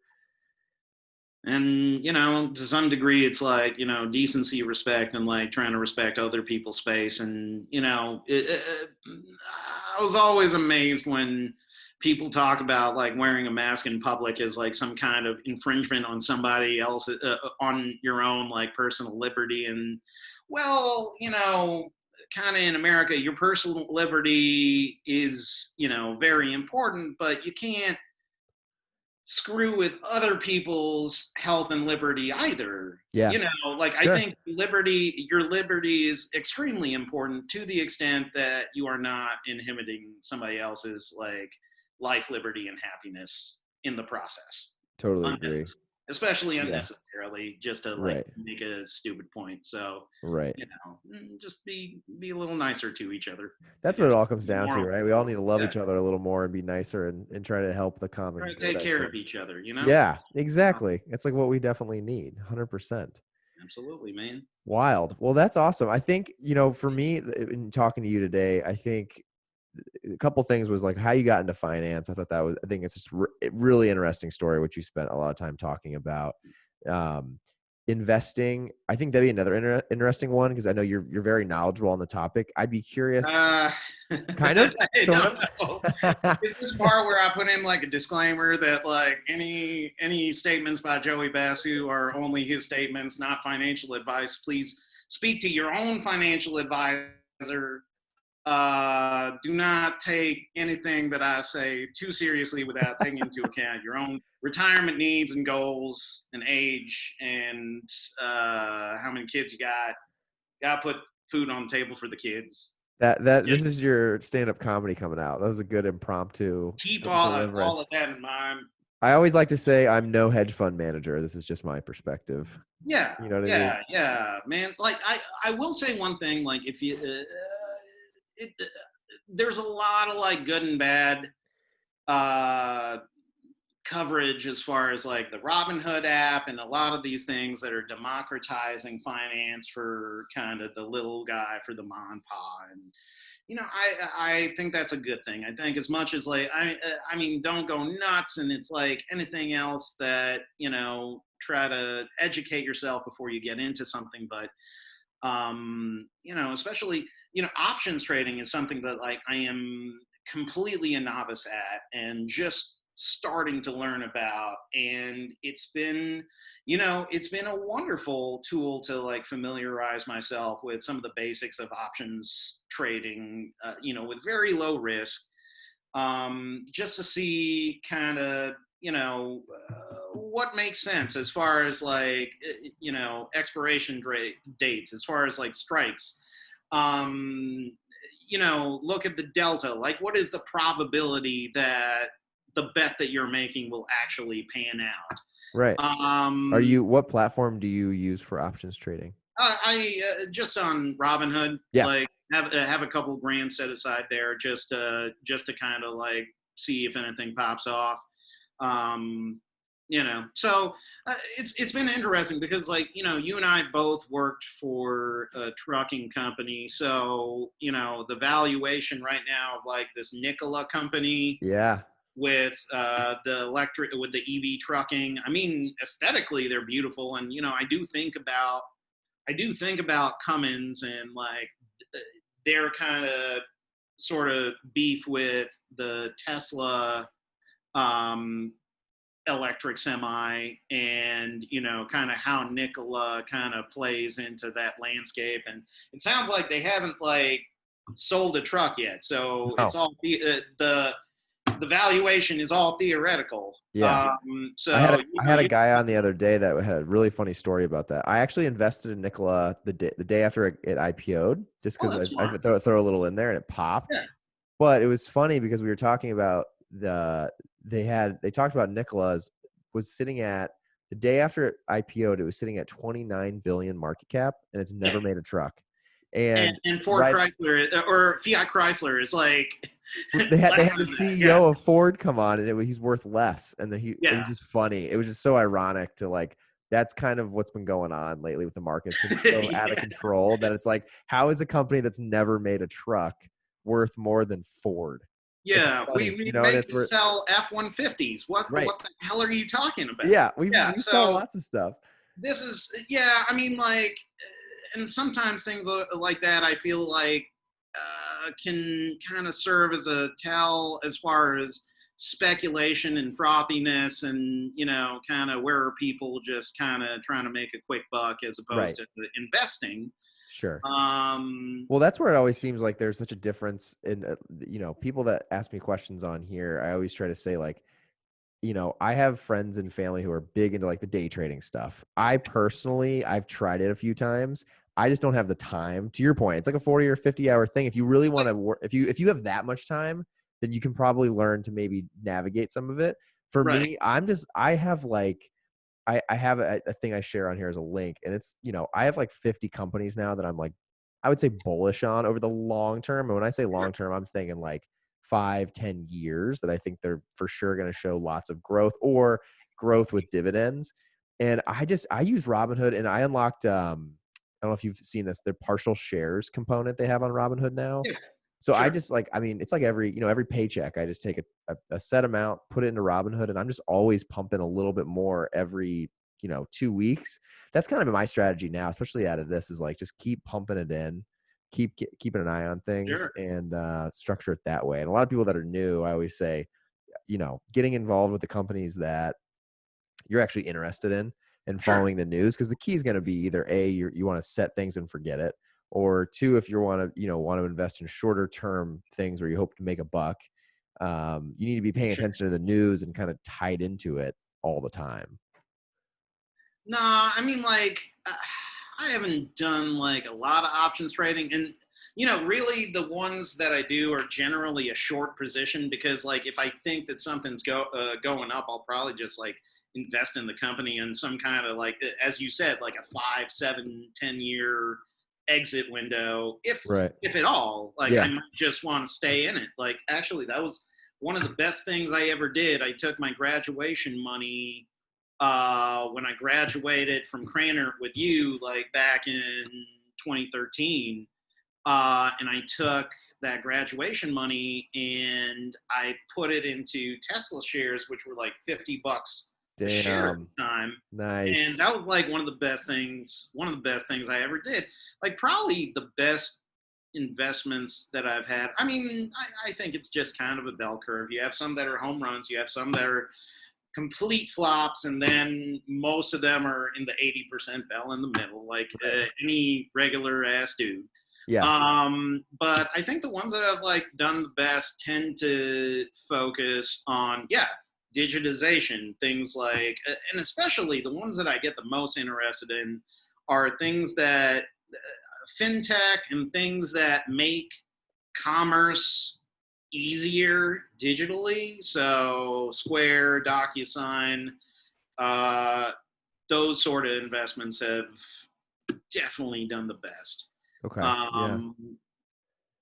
And, you know, to some degree, it's like, you know, decency, respect, and like trying to respect other people's space. And, you know, I was always amazed when people talk about like wearing a mask in public as like some kind of infringement on somebody else, on your own like personal liberty. And, well, you know, kind of in America, your personal liberty is, you know, very important, but you can't screw with other people's health and liberty either. Yeah, You know, like I sure. think your liberty is extremely important to the extent that you are not inhibiting somebody else's like life, liberty, and happiness in the process. Totally agree. Unnecessary, especially Yeah, unnecessarily, just to like right. make a stupid point. So, Right. you know, just be a little nicer to each other, I That's what guess. it all comes down to, Moral right? We all need to love Yeah. each other a little more and be nicer and try to help the Try common to good, take I care of think. each other, you know? Yeah, Uh, exactly. It's like what we definitely need, 100%. Absolutely, man. Wild. Well, that's awesome. I think, you know, for me, in talking to you today, I think a couple things was like how you got into finance. I think it's just a really interesting story, which you spent a lot of time talking about. Um, Investing, I think that'd be another interesting one because I know you're very knowledgeable on the topic. I'd be curious, Uh, kind of, I sort don't of. know. Is this part where I put in like a disclaimer that like any statements by Joey Basu are only his statements, not financial advice? Please speak to your own financial advisor. Do not take anything that I say too seriously without taking into account your own retirement needs and goals and age and how many kids you got. Got to put food on the table for the kids. That Yeah. this is your stand-up comedy coming out. That was a good impromptu Keep all deliverance. of that in mind. I always like to say I'm no hedge fund manager. This is just my perspective. Yeah, You know what I mean? yeah, man. Like I will say one thing. Like if you, there's a lot of like good and bad uh, coverage as far as like the Robinhood app and a lot of these things that are democratizing finance for kind of the little guy, for the mom and pop. And you know, I think that's a good thing. I think as much as like I mean, don't go nuts. And it's like anything else that, you know, try to educate yourself before you get into something. But you know, especially, you know, options trading is something that like I am completely a novice at and just starting to learn about. And it's been, you know, it's been a wonderful tool to like familiarize myself with some of the basics of options trading, you know, with very low risk, just to see kind of, you know, what makes sense as far as like, you know, expiration dates, as far as like strikes. Um, you know, look at the delta. Like, what is the probability that the bet that you're making will actually pan out? Right. Um, What platform do you use for options trading? I just on Robinhood, Yeah. like have a couple grand set aside there just to kind of like see if anything pops off. Um, so it's been interesting because like you and I both worked for a trucking company, so the valuation right now of like this Nikola company Yeah. with the EV trucking. I mean, aesthetically they're beautiful, and I do think about Cummins and like their kind of sort of beef with the Tesla um, electric semi, and kind of how Nikola kind of plays into that landscape. And it sounds like they haven't like sold a truck yet, so it's No. all the valuation is all theoretical. Yeah. I had So I had a guy on the other day that had a really funny story about that. I actually invested in Nikola the day after it IPO'd, just because I throw a little in there and it popped. Yeah. But it was funny because we were talking about they talked about Nikola's was sitting at the day after it IPO'd, it was sitting at 29 billion market cap, and it's never made a truck. And Ford Chrysler or Fiat Chrysler is like they had less the than that. CEO of Ford come on, and he's worth less. And then it was Yeah. just funny. It was just so ironic to like that's kind of what's been going on lately with the market. It's been so out of control that it's like, how is a company that's never made a truck worth more than Ford? Yeah, we make and sell F-150s. What right. what the hell are you talking about? Yeah, we sell so lots of stuff. This is I mean, like, and sometimes things like that I feel like can kind of serve as a tell as far as speculation and frothiness, and kind of where are people just kind of trying to make a quick buck as opposed to investing. Sure. Well, that's where it always seems like there's such a difference in people that ask me questions on here. I always try to say like, I have friends and family who are big into like the day trading stuff. I've tried it a few times. I just don't have the time. To your point, it's like a 40 or 50-hour thing. If you really want to work, if you have that much time, then you can probably learn to maybe navigate some of it. For me, I have like, I have a thing I share on here as a link, and it's, I have like 50 companies now that I'm like, I would say bullish on over the long term. And when I say long term, I'm thinking like 5-10 years that I think they're for sure going to show lots of growth or growth with dividends. And I use Robinhood, and I unlocked, I don't know if you've seen this, their partial shares component they have on Robinhood now. Yeah. So sure. I just like, I mean, it's like every paycheck, I just take a set amount, put it into Robinhood, and I'm just always pumping a little bit more every, 2 weeks. That's kind of my strategy now, especially out of this, is like, just keep pumping it in, keeping an eye on things, Sure. and structure it that way. And a lot of people that are new, I always say, getting involved with the companies that you're actually interested in and following the news, because the key is going to be either A, you want to set things and forget it, or two, if you want to invest in shorter term things where you hope to make a buck, you need to be paying attention to the news and kind of tied into it all the time. Nah, I mean, like, I haven't done like a lot of options trading, and really the ones that I do are generally a short position, because like if I think that something's going up, I'll probably just like invest in the company in some kind of, like, as you said, like a 5, 7, 10-year exit window, if at all. Like, I might just want to stay in it. Like, actually, that was one of the best things I ever did. I took my graduation money when I graduated from Cranor with you, like back in 2013. And I took that graduation money and I put it into Tesla shares, which were like $50 a share at the time. Nice. And that was like one of the best things I ever did. Like, probably the best investments that I've had. I mean, I think it's just kind of a bell curve. You have some that are home runs, you have some that are complete flops, and then most of them are in the 80% bell in the middle, like any regular ass dude. Yeah. But I think the ones that have like done the best tend to focus on digitization, things like, and especially the ones that I get the most interested in are things that fintech and things that make commerce easier digitally. So Square, DocuSign, those sort of investments have definitely done the best. Okay. Yeah. Um,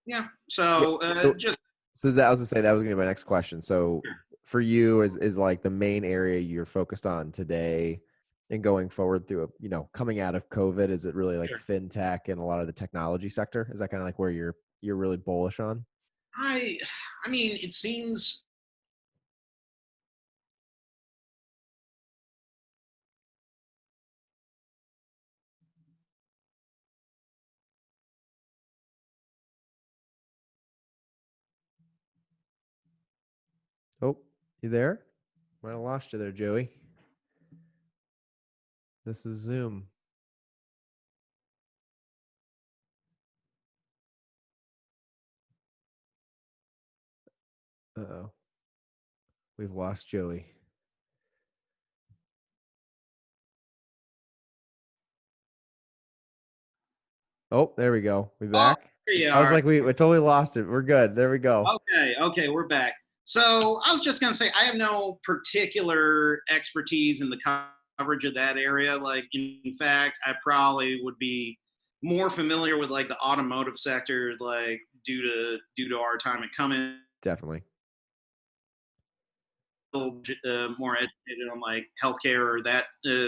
yeah. Yeah. So So, just so that I was gonna say that was gonna be my next question. So for you, is like the main area you're focused on today and going forward through coming out of COVID, is it really like sure. fintech and a lot of the technology sector? Is that kind of like where you're really bullish on? I I mean, it seems. Oh, you there? Might have lost you there, Joey. This is Zoom. Uh-oh. We've lost Joey. Oh, there we go. We Oh, back? here you I was are. like, we totally lost it. We're good. There we go. Okay, we're back. So I was just gonna say I have no particular expertise in the coverage of that area. Like, in fact, I probably would be more familiar with like the automotive sector, like due to our time at Cummins, Definitely. more educated on like healthcare or that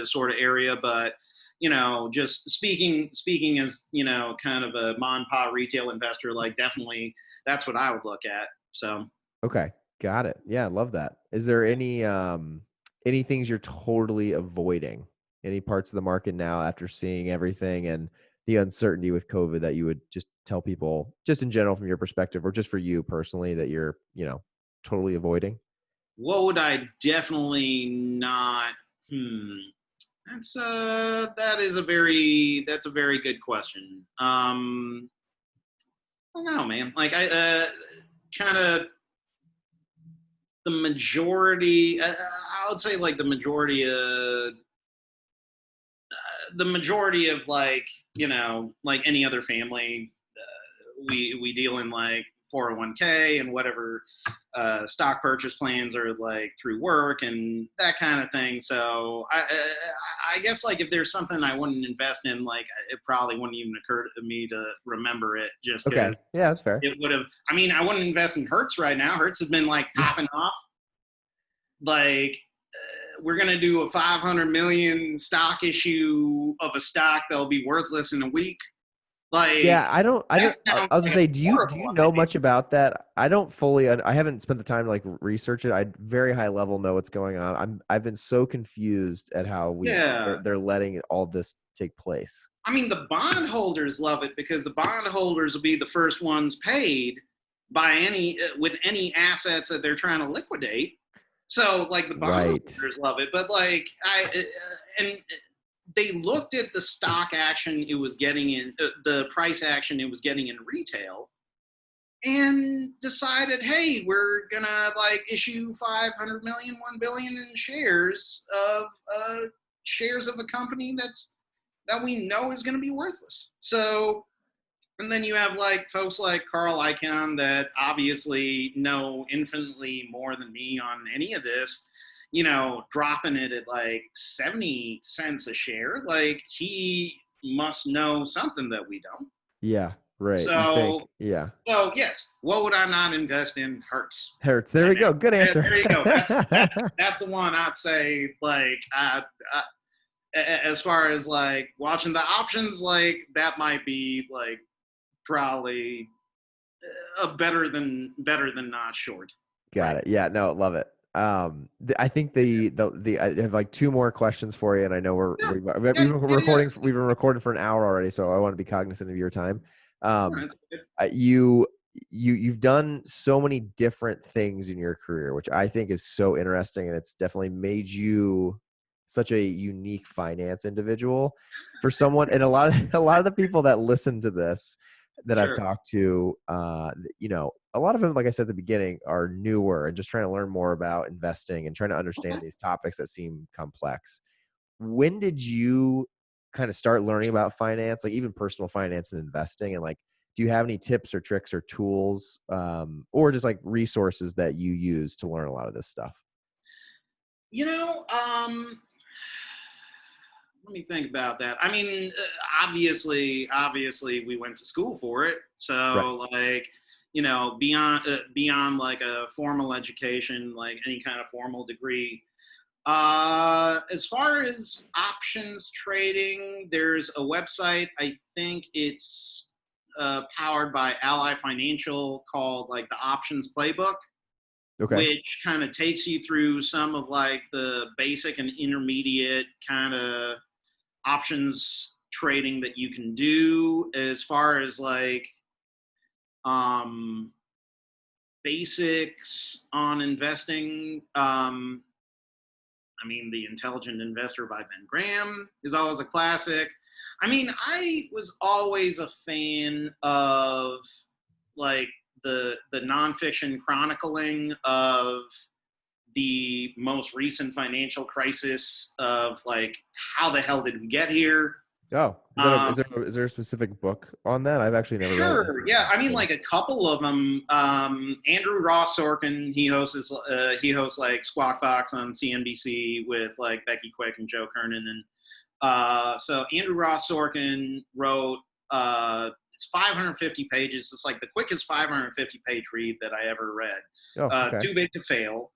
sort of area. But just speaking as kind of a mom and pop retail investor, like definitely that's what I would look at. So. Okay. Got it. Yeah, I love that. Is there any things you're totally avoiding? Any parts of the market now after seeing everything and the uncertainty with COVID that you would just tell people, just in general from your perspective, or just for you personally, that you're, totally avoiding? What would I definitely not? That's a very good question. I don't know, man. Like kind of the majority. I would say like the majority of like like any other family, we deal in like 401k and whatever stock purchase plans are like through work and that kind of thing. So I guess like if there's something I wouldn't invest in, like it probably wouldn't even occur to me to remember it, just because Okay. Yeah, that's fair. it would have. I mean, I wouldn't invest in Hertz right now. Hertz has been like Yeah. popping off. Like we're gonna do a 500 million stock issue of a stock that'll be worthless in a week. Like Yeah, I don't, that I sounds was gonna like a say, do horrible you know idea. much about that? I don't fully, I haven't spent the time to like research it. I very high level know what's going on. I've been so confused at how Yeah. they're letting all this take place. I mean, the bondholders love it because the bondholders will be the first ones paid by any with any assets that they're trying to liquidate. So, like, the Right. bondholders love it, but like and they looked at the stock action it was getting in the price action it was getting in retail, and decided, hey, we're gonna like issue 500 million, 1 billion in shares of a company that we know is going to be worthless. So, and then you have like folks like Carl Icahn that obviously know infinitely more than me on any of this, dropping it at like 70 cents a share. Like he must know something that we don't. Yeah. Right. You think, So, yeah. so yes, what would I not invest in? Hertz Hurts. There right we now. go. Good There, answer. there you go. That's the one I'd say. Like, as far as like watching the options, like that might be like probably a better than not short. Got Right. it. Yeah, no, love it. I think the I have like two more questions for you, and I know Yeah. we've Yeah. been Yeah. Yeah. recording for an hour already, so I want to be cognizant of your time. No, Um, that's good. you've done so many different things in your career, which I think is so interesting, and it's definitely made you such a unique finance individual for someone. And a lot of the people that listen to this that I've Sure. talked to, a lot of them, like I said at the beginning, are newer and just trying to learn more about investing and trying to understand Okay. these topics that seem complex. When did you kind of start learning about finance, like even personal finance and investing? And like, do you have any tips or tricks or tools, or just like resources that you use to learn a lot of this stuff? You know, let me think about that. I mean, obviously, we went to school for it. Right. So like, beyond like a formal education, like any kind of formal degree. As far as options trading, there's a website. I think it's powered by Ally Financial called like the Options Playbook, Okay. which kind of takes you through some of like the basic and intermediate kind of options trading that you can do as far as like um, basics on investing. I mean, The Intelligent Investor by Ben Graham is always a classic. I mean, I was always a fan of like the nonfiction chronicling of the most recent financial crisis of like how the hell did we get here? Oh, Um, is there a specific book on that? I've actually never read it. sure, yeah. I mean, like a couple of them. Andrew Ross Sorkin, he hosts like Squawk Box on CNBC with like Becky Quick and Joe Kernan, and so Andrew Ross Sorkin wrote. It's 550 pages. It's like the quickest 550-page read that I ever read. Oh, okay. Too Big to Fail,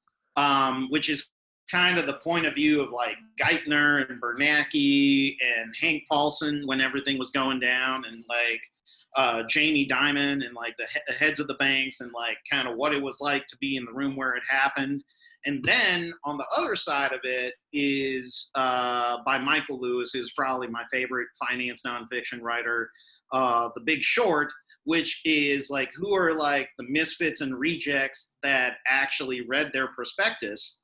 which is kind of the point of view of like Geithner and Bernanke and Hank Paulson when everything was going down, and like Jamie Dimon and like the heads of the banks, and like kind of what it was like to be in the room where it happened. And then on the other side of it is by Michael Lewis, who's probably my favorite finance nonfiction writer, The Big Short, which is like who are like the misfits and rejects that actually read their prospectus,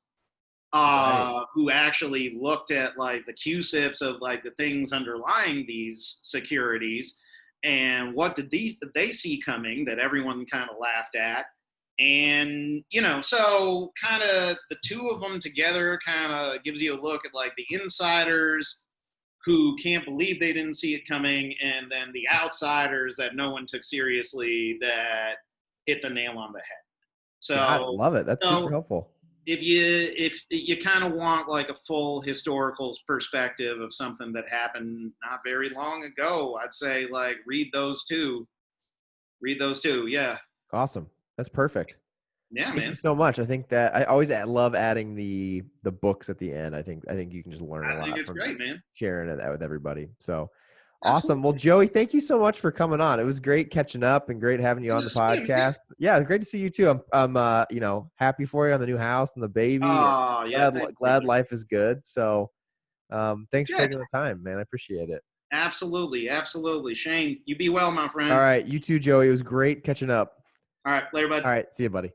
Right. who actually looked at like the QSIPs of like the things underlying these securities, and what did they see coming that everyone kind of laughed at. And so kind of the two of them together kind of gives you a look at like the insiders who can't believe they didn't see it coming, and then the outsiders that no one took seriously that hit the nail on the head. Got it. So, Love it. That's super so helpful. if you kind of want like a full historical perspective of something that happened not very long ago, I'd say like read those two. Read those two. Yeah. Awesome. That's perfect. Yeah, Thank you man. so much. I think that I always love adding the books at the end. I think you can just learn a I think lot it's from great, man. sharing it with everybody. So awesome. Well, Absolutely. Joey, thank you so much for coming on. It was great catching up and great having you Good on to the see you, man. podcast. Yeah, great to see you too. I'm happy for you on the new house and the baby, and Oh, yeah. Thanks, glad brother. life is good. So thanks for Yeah, taking the time, man. I appreciate it. absolutely. Absolutely. Shane, you be well, my All friend. right, you too, Joey. It was great catching up. All right. Later, bud. All right, see you, buddy.